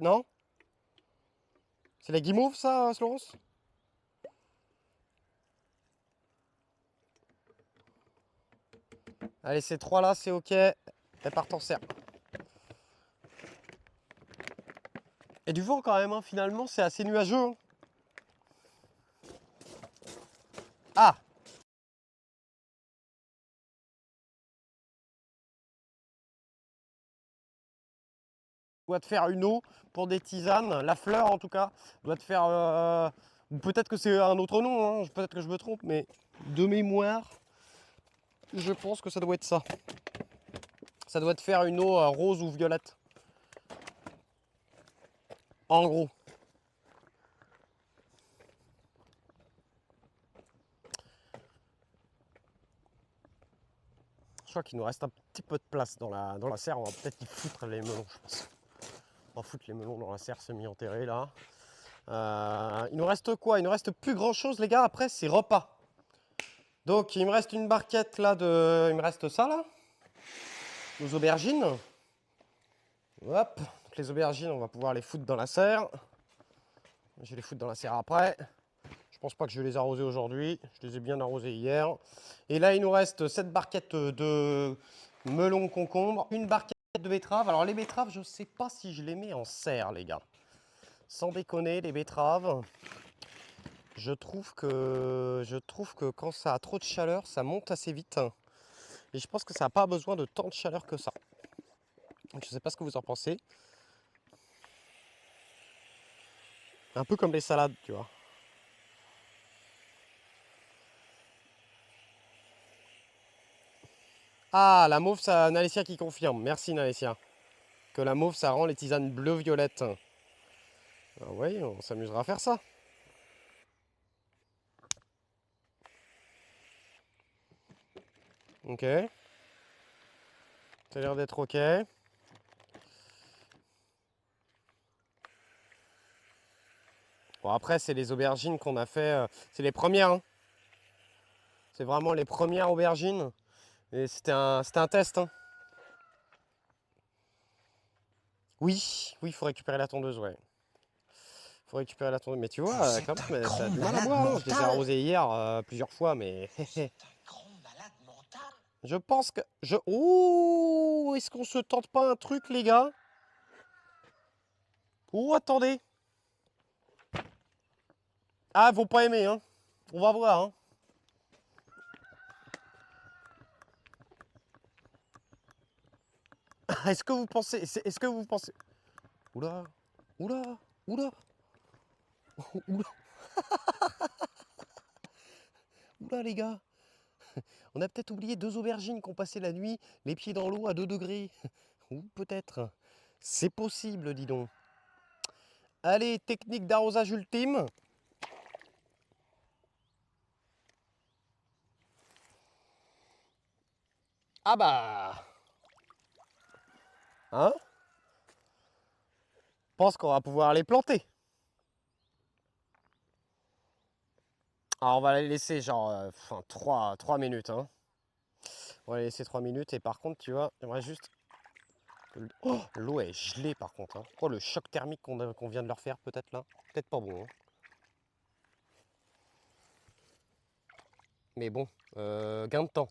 Non? C'est la guimauve, ça, Florence? Allez, ces trois-là, c'est ok. Elles partent en serre. Et du vent quand même, hein. Finalement, c'est assez nuageux, hein. Ah! Doit te faire une eau pour des tisanes. La fleur, en tout cas, doit te faire... ou peut-être que c'est un autre nom, hein. Peut-être que je me trompe, mais de mémoire, je pense que ça doit être ça. Ça doit te faire une eau rose ou violette. En gros. Je crois qu'il nous reste un petit peu de place dans la serre. On va peut-être y foutre les melons, je pense. On va foutre les melons dans la serre semi-enterrée, là. Il nous reste quoi? Il nous reste plus grand-chose, les gars. Après, c'est repas. Donc, il me reste une barquette, là, de... Il me reste ça, là. Nos aubergines. Hop. Donc, les aubergines, on va pouvoir les foutre dans la serre. Je vais les foutre dans la serre après. Je pense pas que je vais les arroser aujourd'hui. Je les ai bien arrosés hier. Et là, il nous reste cette barquette de melons concombres. Une barquette de betteraves. Alors, les betteraves, je sais pas si je les mets en serre, les gars. Sans déconner, les betteraves, je trouve que quand ça a trop de chaleur, ça monte assez vite. Et je pense que ça n'a pas besoin de tant de chaleur que ça. Donc, je sais pas ce que vous en pensez. Un peu comme les salades, tu vois. Ah, la mauve, ça, Nalessia qui confirme. Merci, Nalessia. Que la mauve, ça rend les tisanes bleu-violettes. Ah ouais, on s'amusera à faire ça. Ok. Ça a l'air d'être ok. Bon, après, c'est les aubergines qu'on a fait. C'est les premières, hein. C'est vraiment les premières aubergines. Et c'était un test, hein. Oui, oui, il faut récupérer la tondeuse, ouais. Faut récupérer la tondeuse. Mais tu vois, Vous quand êtes un même, ça grand a du mal à malade boire, hein. Je les ai mental. arrosés hier plusieurs fois, mais Vous êtes un grand malade mental. je pense que... Ouh, est-ce qu'on se tente pas un truc, les gars? Oh, attendez. Ah, ils vont pas aimer, hein. On va voir, hein. Est-ce que vous pensez... Est-ce que vous pensez... Oula, oula, oula, oula, oula, les gars. On a peut-être oublié deux aubergines qui ont passé la nuit, les pieds dans l'eau à 2 degrés. Ou peut-être. C'est possible, dis donc. Allez, technique d'arrosage ultime. Ah bah... Hein? Je pense qu'on va pouvoir les planter. Alors on va les laisser genre 3 minutes, hein. On va les laisser 3 minutes et par contre, tu vois, j'aimerais juste... Oh, l'eau est gelée par contre, hein. Oh, le choc thermique qu'on vient de leur faire peut-être là. Peut-être pas bon, hein. Mais bon, gain de temps.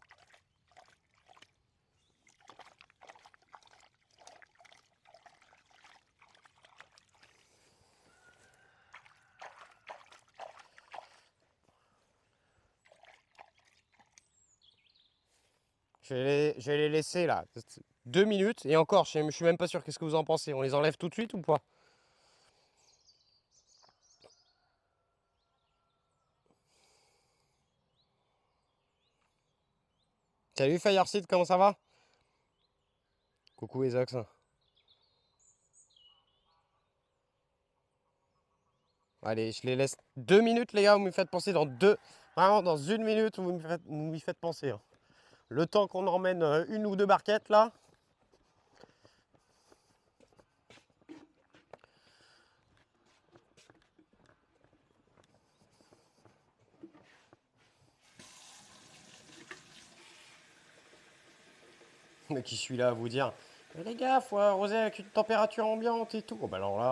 Je vais les laisser là. 2 minutes et encore, je suis même pas sûr. Qu'est-ce que vous en pensez? On les enlève tout de suite ou pas? Salut Fireseed, comment ça va? Coucou Ezox. Allez, je les laisse 2 minutes les gars, vous me faites penser dans deux... Vraiment dans 1 minute, vous m'y faites penser, hein. Le temps qu'on emmène une ou deux barquettes là. Mais qui suis là à vous dire, mais les gars, faut arroser avec une température ambiante et tout. Oh, bah alors là...